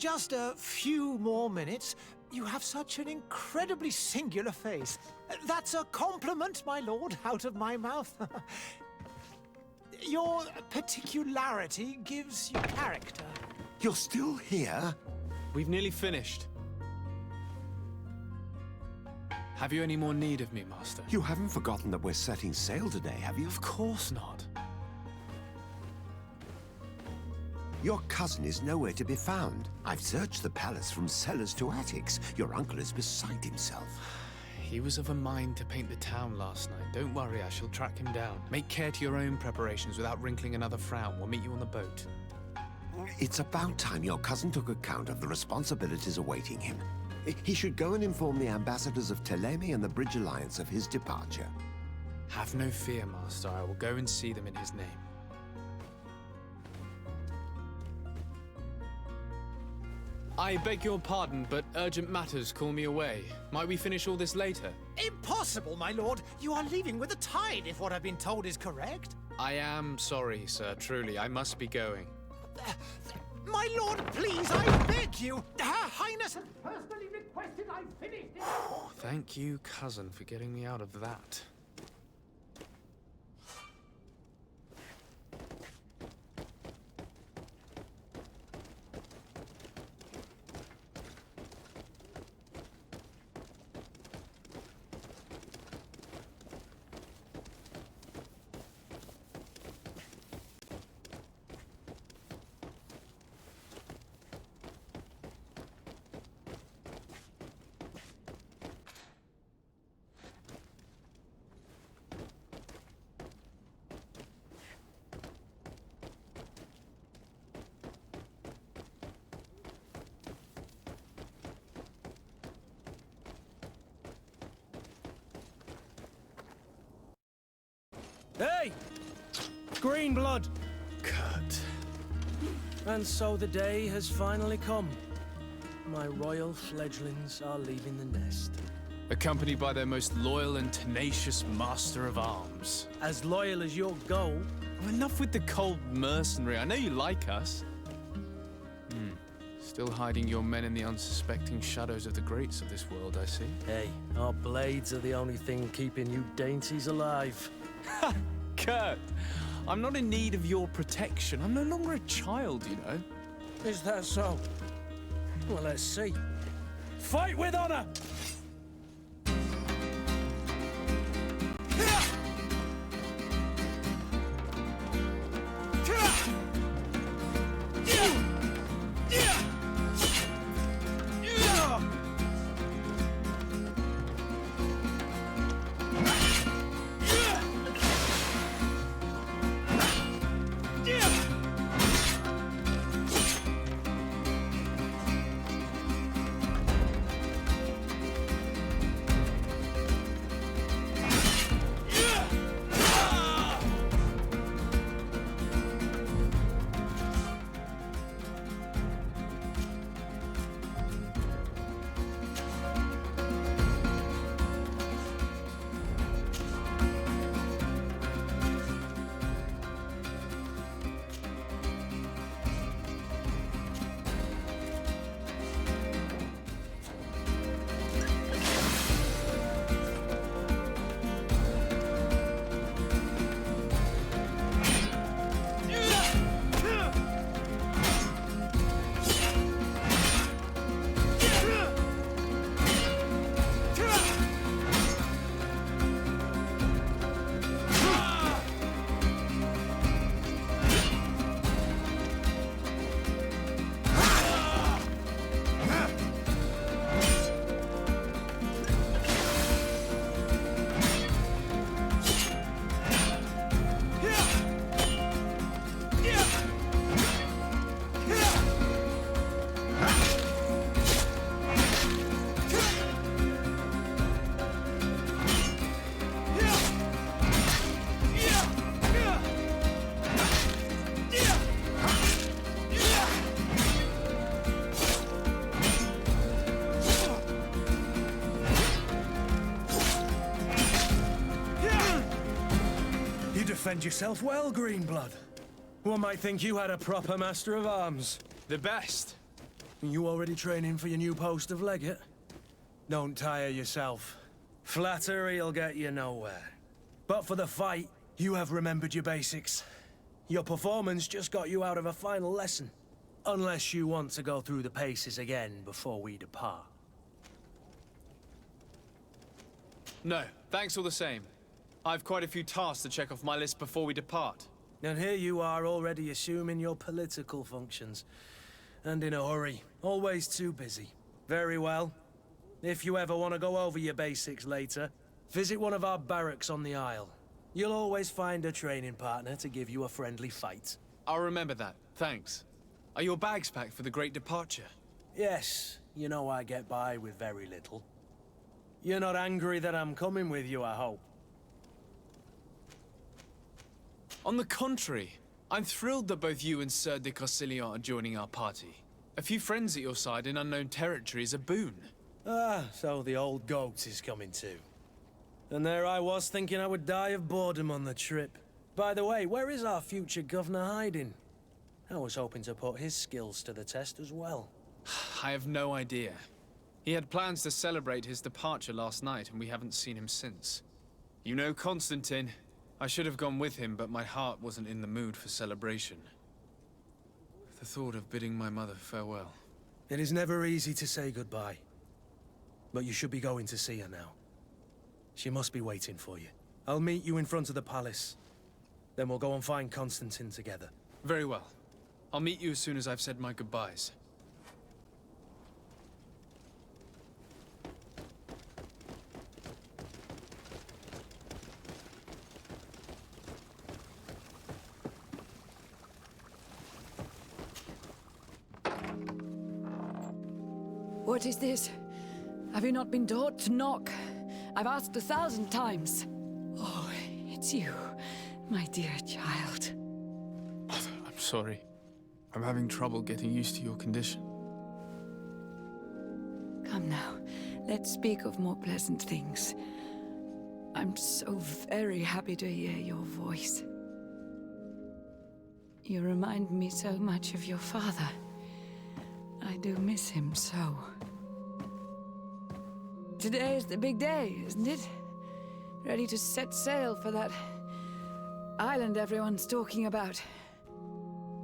Just a few more minutes. You have such an incredibly singular face. That's a compliment, my lord, out of my mouth. Your particularity gives you character. You're still here? We've nearly finished. Have you any more need of me, Master? You haven't forgotten that we're setting sail today, have you? Of course not. Your cousin is nowhere to be found. I've searched the palace from cellars to attics. Your uncle is beside himself. He was of a mind to paint the town last night. Don't worry, I shall track him down. Make care to your own preparations without wrinkling another frown. We'll meet you on the boat. It's about time your cousin took account of the responsibilities awaiting him. He should go and inform the ambassadors of Ptolemy and the Bridge Alliance of his departure. Have no fear, Master. I will go and see them in his name. I beg your pardon, but urgent matters call me away. Might we finish all this later? Impossible, my lord. You are leaving with the tide, if what I've been told is correct. I am sorry, sir. Truly, I must be going. My lord, please, I beg you. Her Highness has personally requested I finish this. Thank you, cousin, for getting me out of that. Hey! Green blood! Kurt. And so the day has finally come. My royal fledglings are leaving the nest. Accompanied by their most loyal and tenacious master of arms. As loyal as your goal. Oh, enough with the cold mercenary. I know you like us. Still hiding your men in the unsuspecting shadows of the greats of this world, I see. Hey, our blades are the only thing keeping you dainties alive. Ha! Kurt! I'm not in need of your protection. I'm no longer a child, you know. Is that so? Well, let's see. Fight with honor! Defend yourself well, Greenblood. One might think you had a proper master of arms. The best. You already training for your new post of legate? Don't tire yourself. Flattery'll get you nowhere. But for the fight, you have remembered your basics. Your performance just got you out of a final lesson. Unless you want to go through the paces again before we depart. No, thanks all the same. I've quite a few tasks to check off my list before we depart. And here you are already assuming your political functions. And in a hurry. Always too busy. Very well. If you ever want to go over your basics later, visit one of our barracks on the Isle. You'll always find a training partner to give you a friendly fight. I'll remember that, thanks. Are your bags packed for the great departure? Yes, you know I get by with very little. You're not angry that I'm coming with you, I hope. On the contrary, I'm thrilled that both you and Sir de Castillon are joining our party. A few friends at your side in unknown territory is a boon. Ah, so the old goat is coming too. And there I was thinking I would die of boredom on the trip. By the way, where is our future governor hiding? I was hoping to put his skills to the test as well. I have no idea. He had plans to celebrate his departure last night, and we haven't seen him since. You know Constantine. I should have gone with him, but my heart wasn't in the mood for celebration. The thought of bidding my mother farewell. It is never easy to say goodbye. But you should be going to see her now. She must be waiting for you. I'll meet you in front of the palace. Then we'll go and find Constantine together. Very well. I'll meet you as soon as I've said my goodbyes. What is this? Have you not been taught to knock? I've asked 1,000 times. Oh, it's you, my dear child. Mother, I'm sorry. I'm having trouble getting used to your condition. Come now, let's speak of more pleasant things. I'm so very happy to hear your voice. You remind me so much of your father. I do miss him so. Today is the big day, isn't it? Ready to set sail for that island everyone's talking about.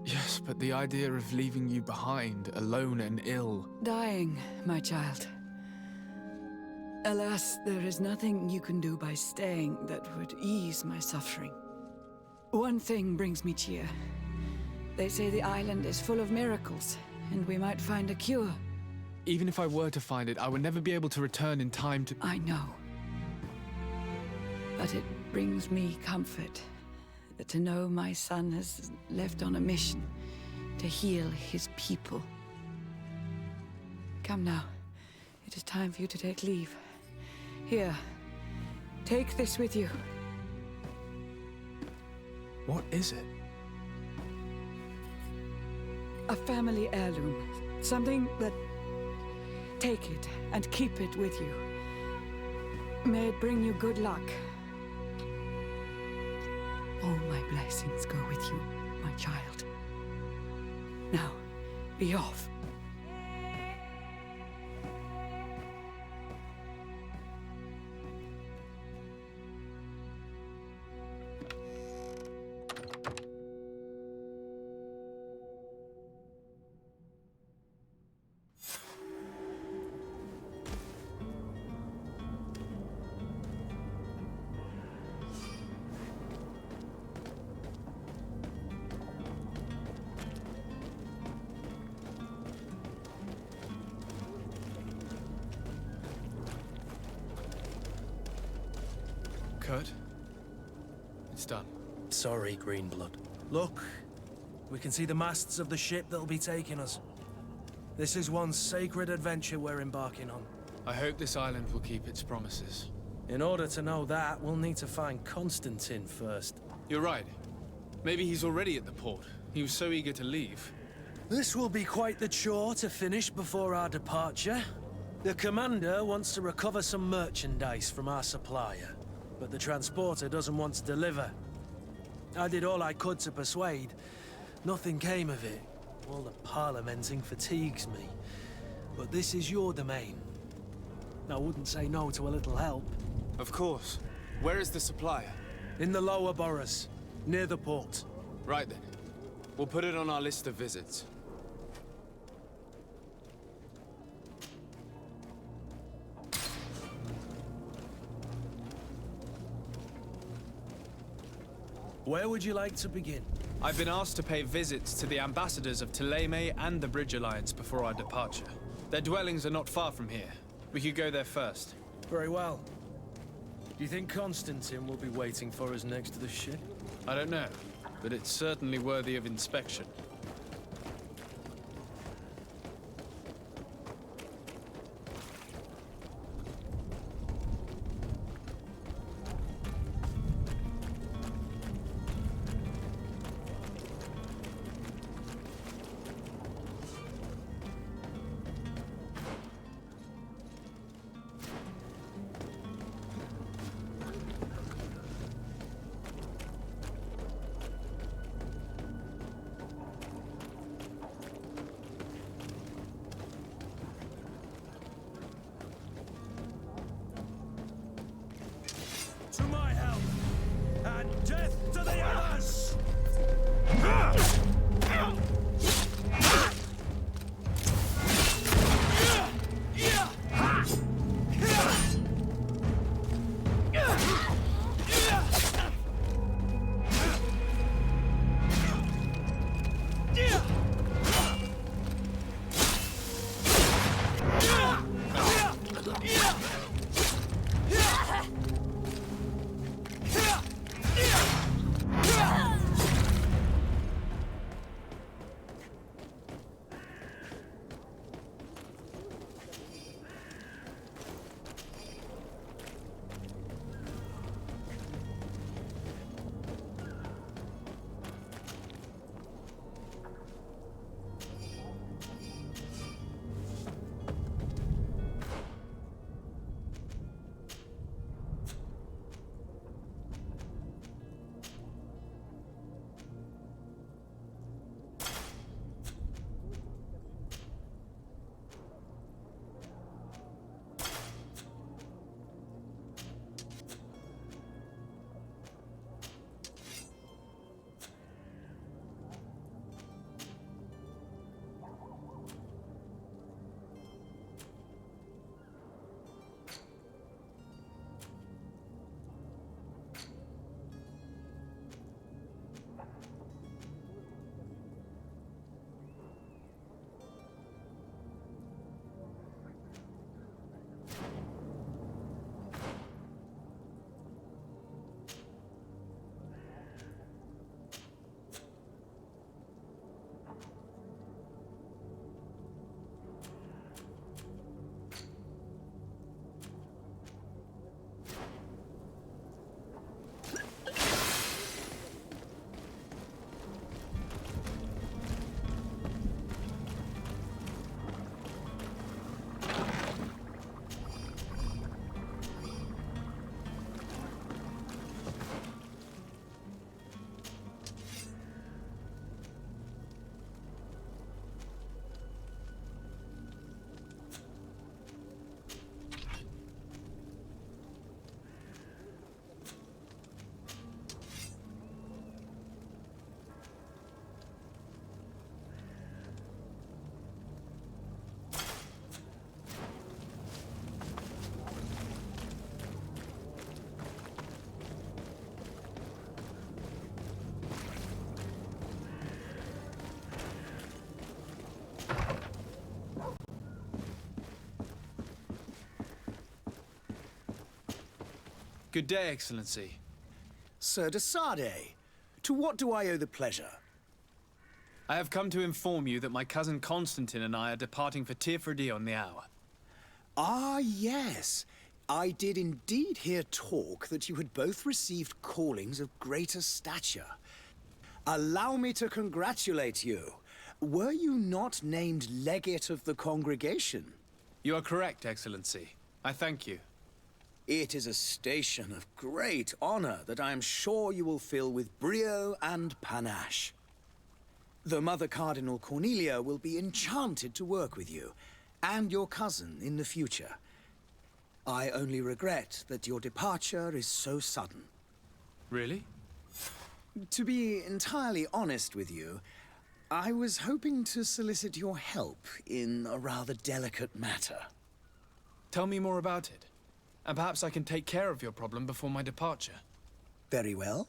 Yes, but the idea of leaving you behind, alone and ill... Dying, my child. Alas, there is nothing you can do by staying that would ease my suffering. One thing brings me cheer. They say the island is full of miracles, and we might find a cure. Even if I were to find it, I would never be able to return in time to... I know. But it brings me comfort to know my son has left on a mission to heal his people. Come now. It is time for you to take leave. Here, take this with you. What is it? A family heirloom. Something that... Take it and keep it with you. May it bring you good luck. All my blessings go with you, my child. Now, be off. Kurt? It's done. Sorry, Greenblood. Look, we can see the masts of the ship that'll be taking us. This is one sacred adventure we're embarking on. I hope this island will keep its promises. In order to know that, we'll need to find Constantine first. You're right. Maybe he's already at the port. He was so eager to leave. This will be quite the chore to finish before our departure. The commander wants to recover some merchandise from our supplier, but the transporter doesn't want to deliver. I did all I could to persuade. Nothing came of it. All the parliamenting fatigues me. But this is your domain. I wouldn't say no to a little help. Of course. Where is the supplier? In the lower boroughs, near the port. Right then. We'll put it on our list of visits. Where would you like to begin? I've been asked to pay visits to the ambassadors of Thélème and the Bridge Alliance before our departure. Their dwellings are not far from here. We could go there first. Very well. Do you think Constantine will be waiting for us next to the ship? I don't know, but it's certainly worthy of inspection. To my help! And death to the others! Good day, Excellency. Sir de Sade, to what do I owe the pleasure? I have come to inform you that my cousin Constantine and I are departing for Tirfredi on the hour. Ah, yes. I did indeed hear talk that you had both received callings of greater stature. Allow me to congratulate you. Were you not named legate of the congregation? You are correct, Excellency. I thank you. It is a station of great honor that I am sure you will fill with brio and panache. The Mother Cardinal Cornelia will be enchanted to work with you, and your cousin in the future. I only regret that your departure is so sudden. Really? To be entirely honest with you, I was hoping to solicit your help in a rather delicate matter. Tell me more about it, and perhaps I can take care of your problem before my departure. Very well.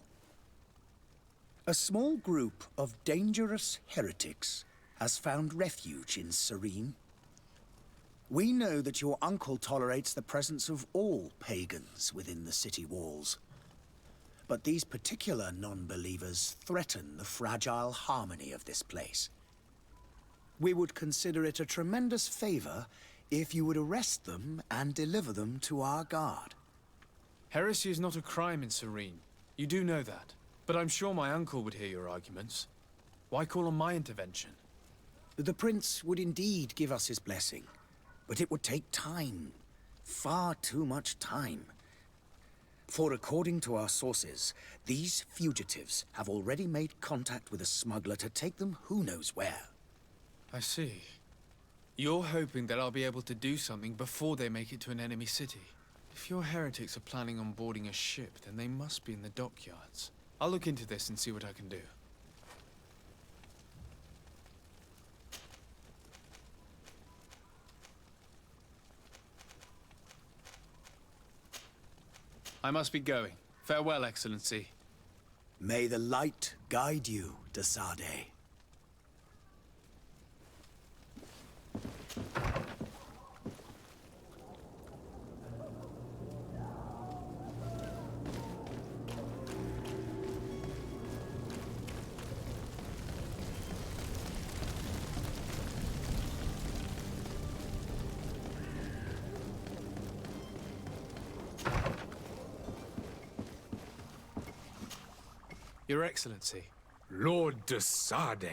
A small group of dangerous heretics has found refuge in Serene. We know that your uncle tolerates the presence of all pagans within the city walls. But these particular non-believers threaten the fragile harmony of this place. We would consider it a tremendous favor if you would arrest them and deliver them to our guard. Heresy is not a crime in Serene. You do know that. But I'm sure my uncle would hear your arguments. Why call on my intervention? The prince would indeed give us his blessing, but it would take time. Far too much time. For according to our sources, these fugitives have already made contact with a smuggler to take them who knows where. I see. You're hoping that I'll be able to do something before they make it to an enemy city. If your heretics are planning on boarding a ship, then they must be in the dockyards. I'll look into this and see what I can do. I must be going. Farewell, Excellency. May the light guide you, de Sade. Your Excellency. Lord de Sade,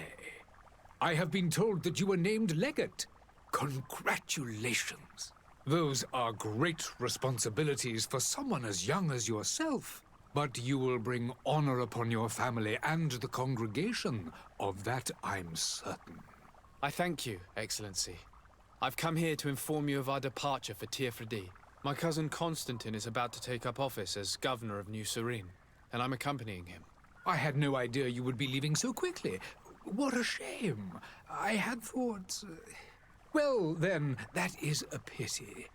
I have been told that you were named legate. Congratulations. Those are great responsibilities for someone as young as yourself. But you will bring honor upon your family and the congregation. Of that I'm certain. I thank you, Excellency. I've come here to inform you of our departure for Tiefredi. My cousin Constantine is about to take up office as governor of New Serene, and I'm accompanying him. I had no idea you would be leaving so quickly. What a shame. I had thought... Well, then, that is a pity.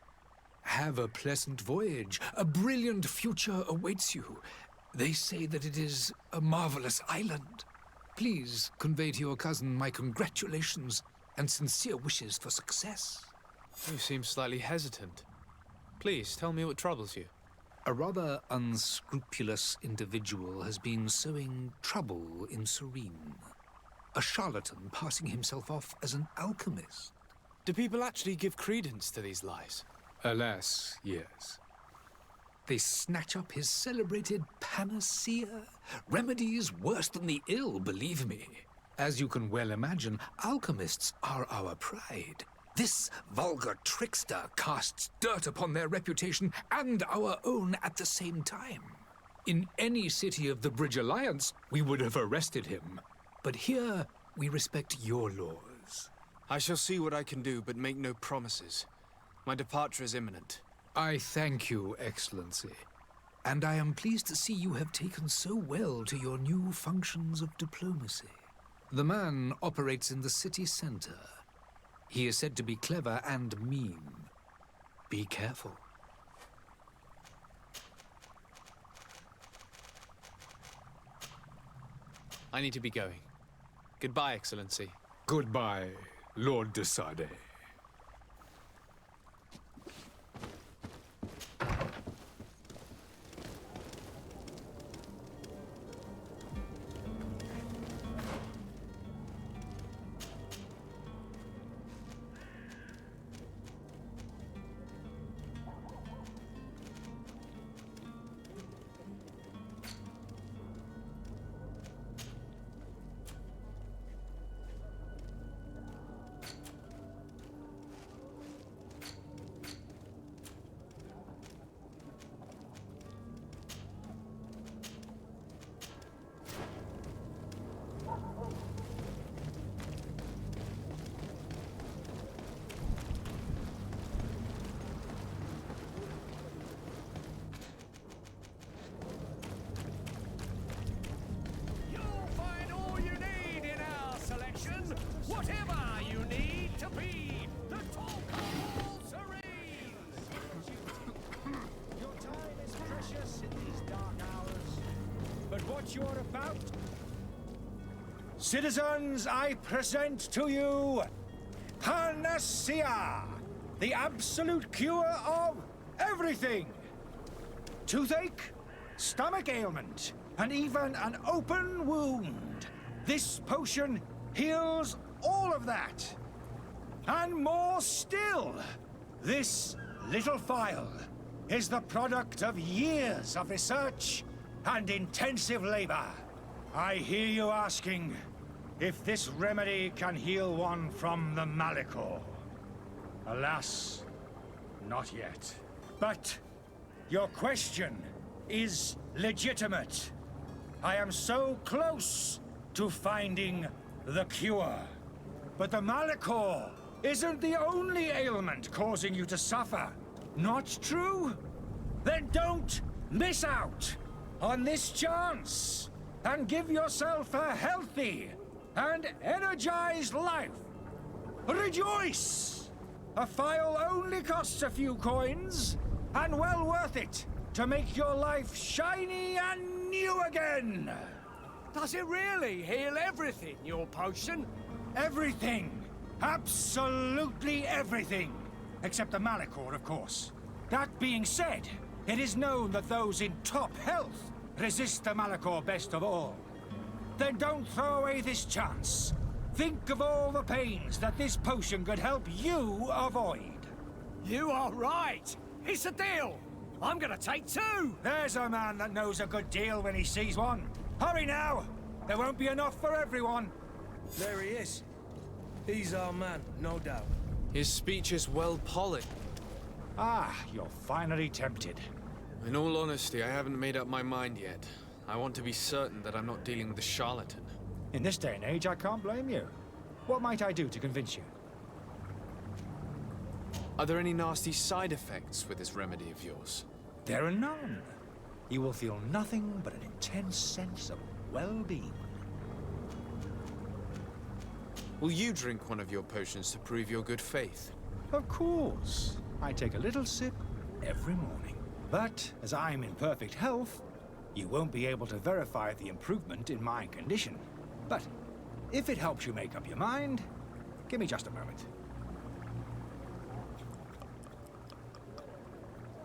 Have a pleasant voyage. A brilliant future awaits you. They say that it is a marvelous island. Please convey to your cousin my congratulations and sincere wishes for success. You seem slightly hesitant. Please, tell me what troubles you. A rather unscrupulous individual has been sowing trouble in Serene. A charlatan passing himself off as an alchemist. Do people actually give credence to these lies? Alas, yes. They snatch up his celebrated panacea. Remedies worse than the ill, believe me. As you can well imagine, alchemists are our pride. This vulgar trickster casts dirt upon their reputation and our own at the same time. In any city of the Bridge Alliance, we would have arrested him. But here, we respect your laws. I shall see what I can do, but make no promises. My departure is imminent. I thank you, Excellency. And I am pleased to see you have taken so well to your new functions of diplomacy. The man operates in the city center. He is said to be clever and mean. Be careful. I need to be going. Goodbye, Excellency. Goodbye, Lord de Sade. Citizens, I present to you Panacea, the absolute cure of everything. Toothache, stomach ailment, and even an open wound. This potion heals all of that. And more still, this little phial is the product of years of research and intensive labor. I hear you asking if this remedy can heal one from the Malachor. Alas, not yet. But your question is legitimate. I am so close to finding the cure. But the Malachor isn't the only ailment causing you to suffer. Not true? Then don't miss out on this chance and give yourself a healthy and energized life. Rejoice! A phial only costs a few coins, and well worth it to make your life shiny and new again. Does it really heal everything, your potion? Everything. Absolutely everything. Except the Malachor, of course. That being said, it is known that those in top health resist the Malachor best of all. Then don't throw away this chance. Think of all the pains that this potion could help you avoid. You are right. It's a deal. I'm gonna take two. There's a man that knows a good deal when he sees one. Hurry now. There won't be enough for everyone. There he is. He's our man, no doubt. His speech is well polished. Ah, you're finally tempted. In all honesty, I haven't made up my mind yet. I want to be certain that I'm not dealing with a charlatan. In this day and age, I can't blame you. What might I do to convince you? Are there any nasty side effects with this remedy of yours? There are none. You will feel nothing but an intense sense of well-being. Will you drink one of your potions to prove your good faith? Of course. I take a little sip every morning. But as I'm in perfect health, you won't be able to verify the improvement in my condition. But if it helps you make up your mind, give me just a moment.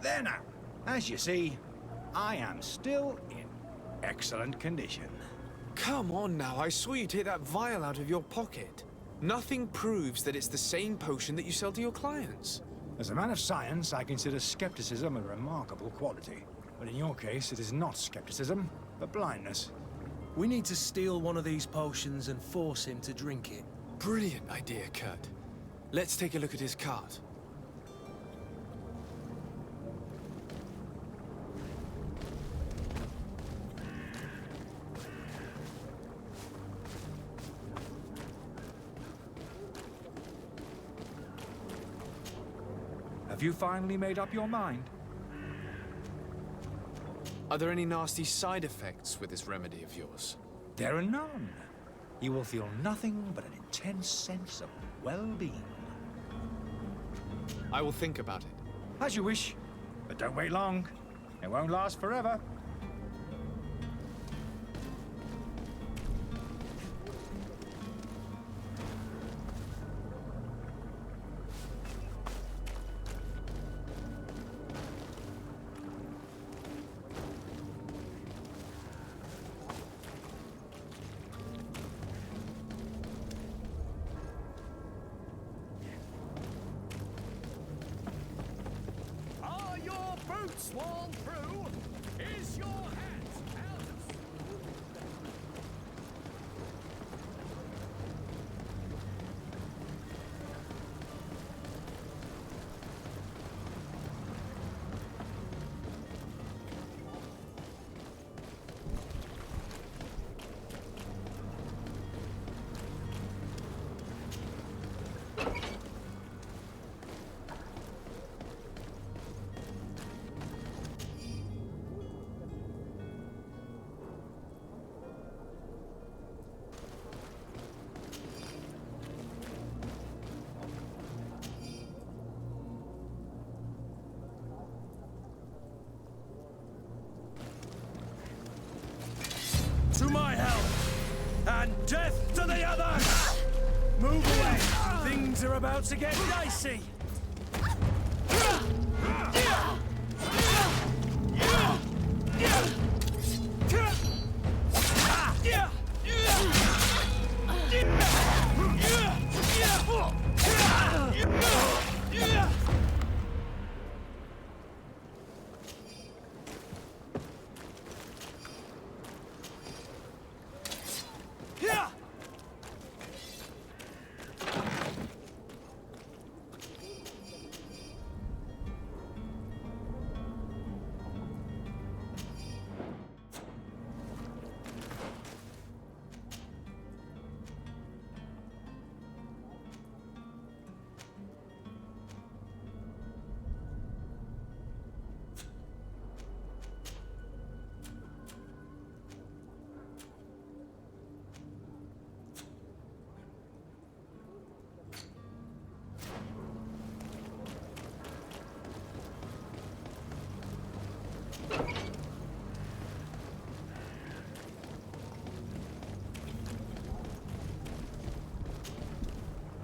There now. As you see, I am still in excellent condition. Come on now, I saw you take that vial out of your pocket. Nothing proves that it's the same potion that you sell to your clients. As a man of science, I consider skepticism a remarkable quality. But in your case, it is not skepticism, but blindness. We need to steal one of these potions and force him to drink it. Brilliant idea, Kurt. Let's take a look at his cart. Have you finally made up your mind? Are there any nasty side effects with this remedy of yours? There are none. You will feel nothing but an intense sense of well-being. I will think about it. As you wish, but don't wait long. It won't last forever. Are your boots worn through? Is your hat out of... are about to get dicey!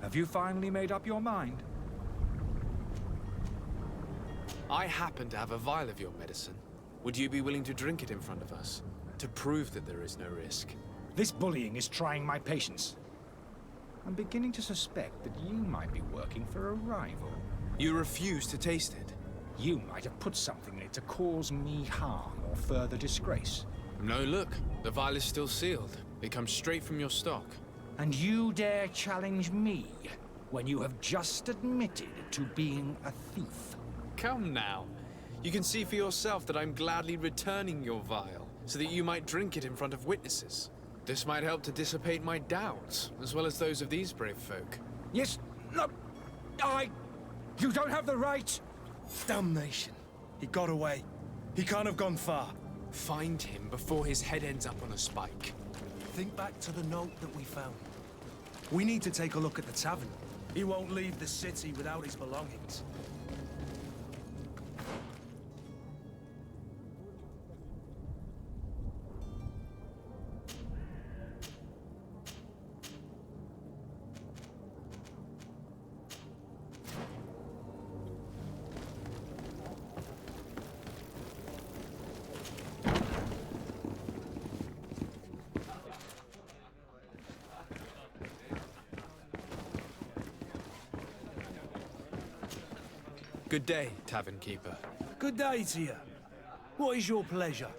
Have you finally made up your mind? I happen to have a vial of your medicine. Would you be willing to drink it in front of us? To prove that there is no risk? This bullying is trying my patience. I'm beginning to suspect that you might be working for a rival. You refuse to taste it. You might have put something in it to cause me harm or further disgrace. No, look. The vial is still sealed. It comes straight from your stock. And you dare challenge me when you have just admitted to being a thief? Come now. You can see for yourself that I'm gladly returning your vial, so that you might drink it in front of witnesses. This might help to dissipate my doubts, as well as those of these brave folk. Yes, no, You don't have the right! Damnation. He got away. He can't have gone far. Find him before his head ends up on a spike. Think back to the note that we found. We need to take a look at the tavern. He won't leave the city without his belongings. Good day, tavern keeper. Good day to you. What is your pleasure?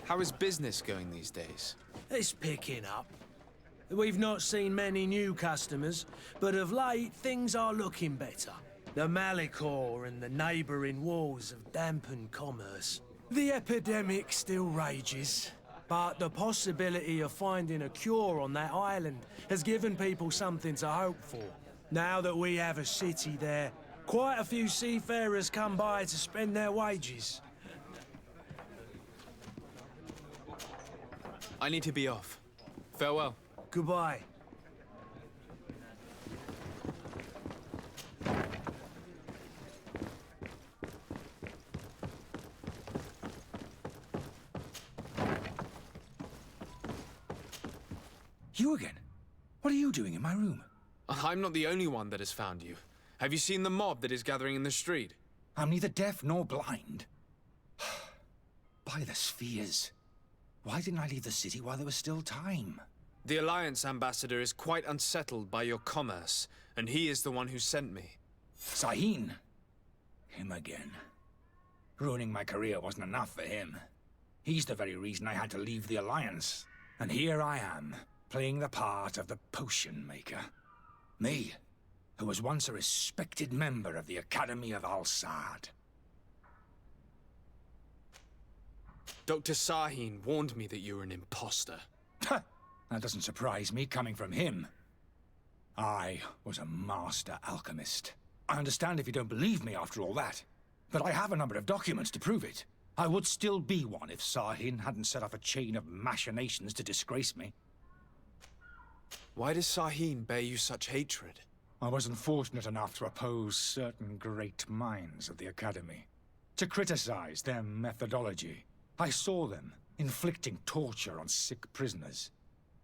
How is business going these days? It's picking up. We've not seen many new customers, but of late, things are looking better. The Malicor and the neighbouring wars have dampened commerce. The epidemic still rages, but the possibility of finding a cure on that island has given people something to hope for. Now that we have a city there, quite a few seafarers come by to spend their wages. I need to be off. Farewell. Goodbye. You again? What are you doing in my room? I'm not the only one that has found you. Have you seen the mob that is gathering in the street? I'm neither deaf nor blind. By the spheres. Why didn't I leave the city while there was still time? The Alliance ambassador is quite unsettled by your commerce, and he is the one who sent me. Sahin. Him again. Ruining my career wasn't enough for him. He's the very reason I had to leave the Alliance. And here I am, playing the part of the potion maker. Me, who was once a respected member of the Academy of Al-Sad. Dr. Sahin warned me that you were an imposter. That doesn't surprise me, coming from him. I was a master alchemist. I understand if you don't believe me after all that, but I have a number of documents to prove it. I would still be one if Sahin hadn't set off a chain of machinations to disgrace me. Why does Sahin bear you such hatred? I wasn't fortunate enough to oppose certain great minds of the Academy, to criticize their methodology. I saw them inflicting torture on sick prisoners.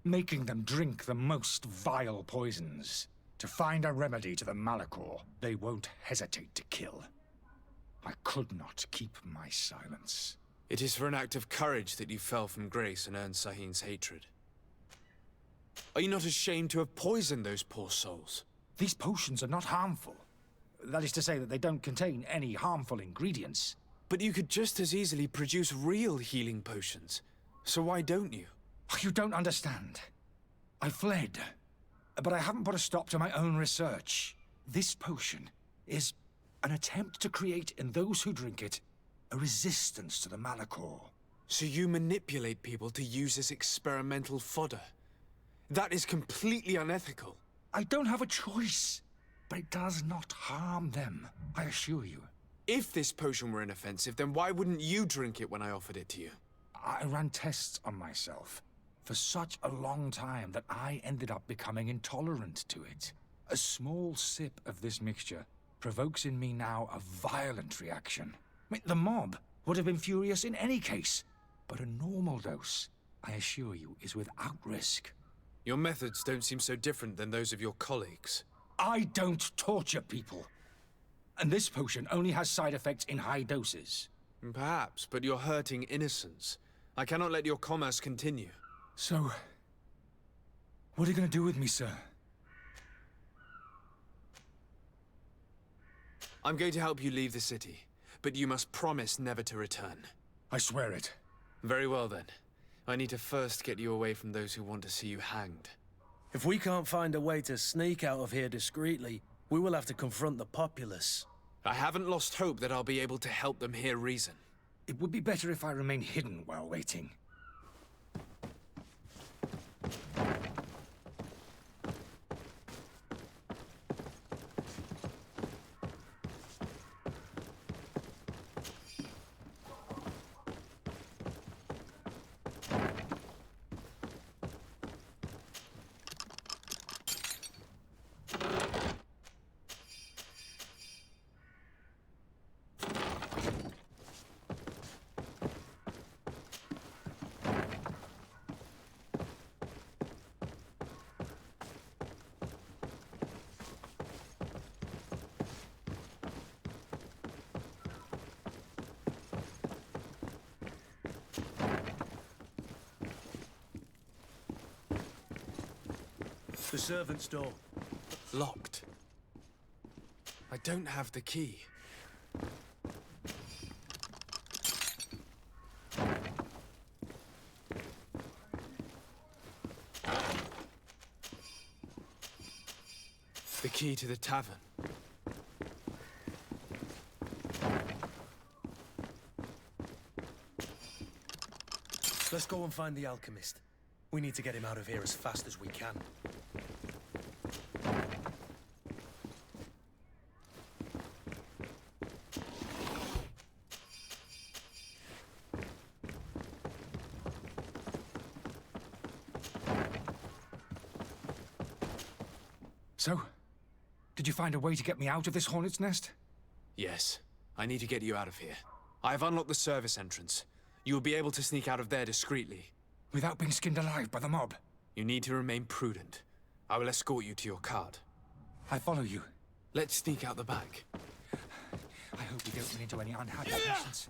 making them drink the most vile poisons. To find a remedy to the Malachor, they won't hesitate to kill. I could not keep my silence. It is for an act of courage that you fell from grace and earned Sahin's hatred. Are you not ashamed to have poisoned those poor souls? These potions are not harmful. That is to say that they don't contain any harmful ingredients. But you could just as easily produce real healing potions. So why don't you? You don't understand. I fled, but I haven't put a stop to my own research. This potion is an attempt to create in those who drink it a resistance to the Malachor. So you manipulate people to use as experimental fodder? That is completely unethical. I don't have a choice, but it does not harm them, I assure you. If this potion were inoffensive, then why wouldn't you drink it when I offered it to you? I ran tests on myself for such a long time that I ended up becoming intolerant to it. A small sip of this mixture provokes in me now a violent reaction. I mean, the mob would have been furious in any case, but a normal dose, I assure you, is without risk. Your methods don't seem so different than those of your colleagues. I don't torture people. And this potion only has side effects in high doses. Perhaps, but you're hurting innocents. I cannot let your commerce continue. So, what are you going to do with me, sir? I'm going to help you leave the city, but you must promise never to return. I swear it. Very well then. I need to first get you away from those who want to see you hanged. If we can't find a way to sneak out of here discreetly, we will have to confront the populace. I haven't lost hope that I'll be able to help them hear reason. It would be better if I remain hidden while waiting. The servant's door. Locked. I don't have the key. The key to the tavern. Let's go and find the alchemist. We need to get him out of here as fast as we can. So, did you find a way to get me out of this hornet's nest? Yes. I need to get you out of here. I have unlocked the service entrance. You will be able to sneak out of there discreetly. Without being skinned alive by the mob? You need to remain prudent. I will escort you to your cart. I follow you. Let's sneak out the back. I hope we don't run into any unhappy patients.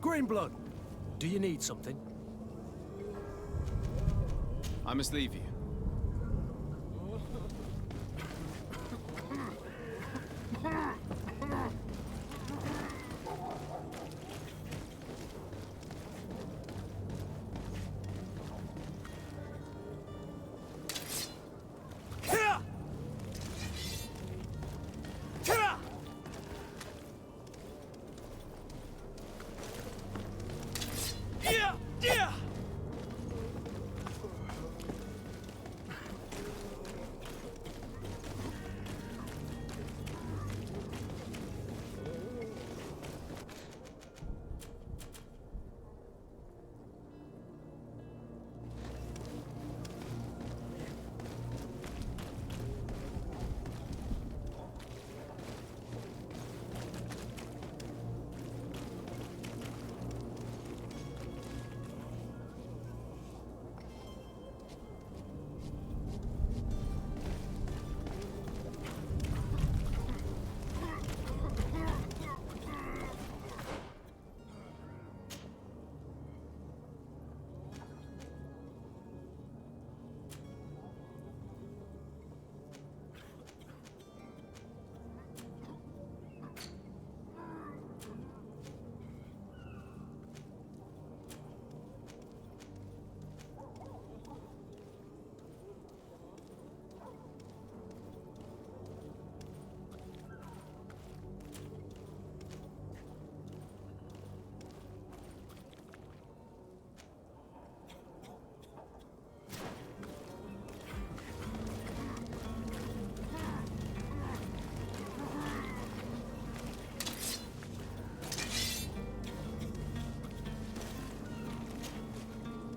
Greenblood, do you need something? I must leave you.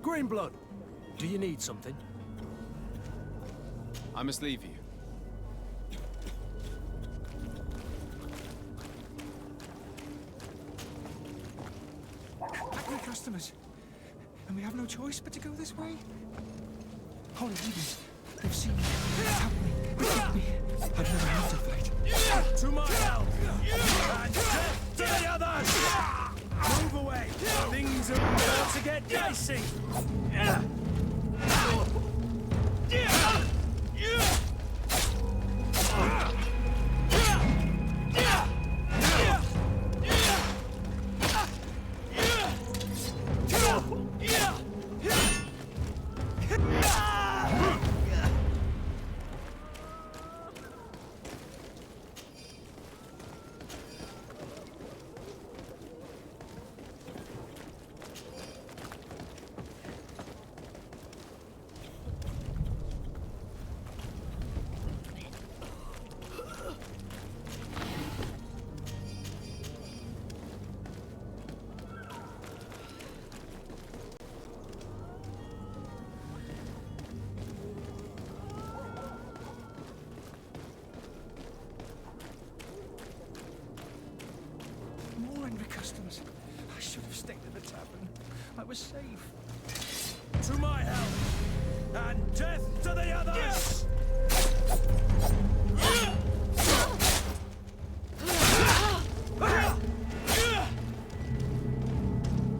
Greenblood, do you need something? I must leave you. Angry customers. And we have no choice but to go this way? Holy Edens, they've seen me. Help me. Protect me. I've never had to fight. To my help! And death to the others! Move away! Things are about to get dicey! More angry customers. I should have stayed at the tavern. I was safe. To my help! And death to the others!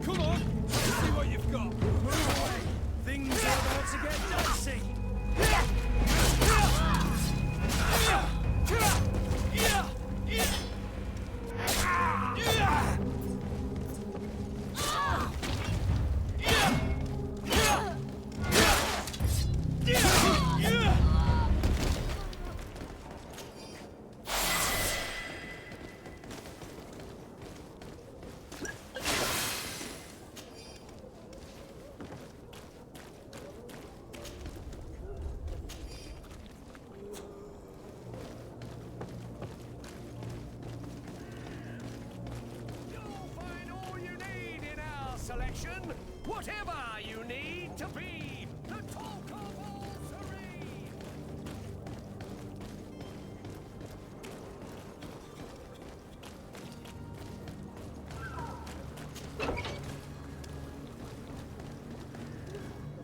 Come on! See what you've got! Move away! Things are about to get dicey!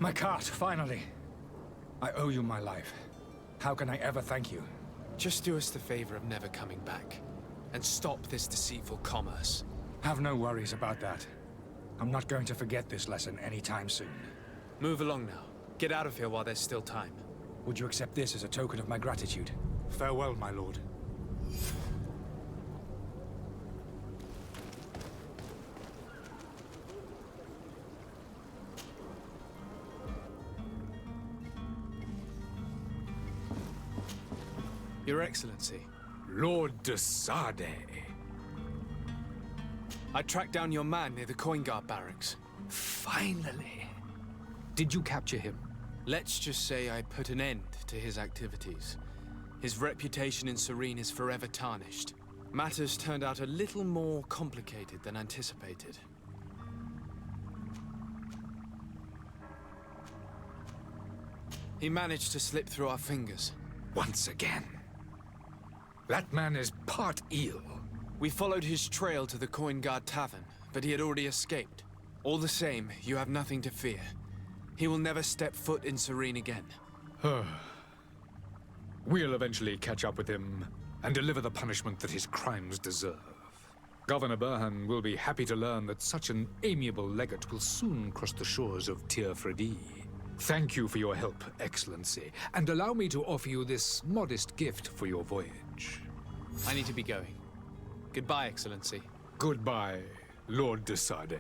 My cart, finally. I owe you my life. How can I ever thank you? Just do us the favor of never coming back. And stop this deceitful commerce. Have no worries about that. I'm not going to forget this lesson anytime soon. Move along now. Get out of here while there's still time. Would you accept this as a token of my gratitude? Farewell, my lord. Your Excellency, Lord de Sade. I tracked down your man near the Coin Guard barracks. Finally. Did you capture him? Let's just say I put an end to his activities. His reputation in Serene is forever tarnished. Matters turned out a little more complicated than anticipated. He managed to slip through our fingers. Once again. That man is part eel. We followed his trail to the Coin Guard Tavern, but he had already escaped. All the same, you have nothing to fear. He will never step foot in Serene again. We'll eventually catch up with him and deliver the punishment that his crimes deserve. Governor Burhan will be happy to learn that such an amiable legate will soon cross the shores of Tir Fredi. Thank you for your help, Excellency, and allow me to offer you this modest gift for your voyage. I need to be going. Goodbye, Excellency. Goodbye, Lord de Sade.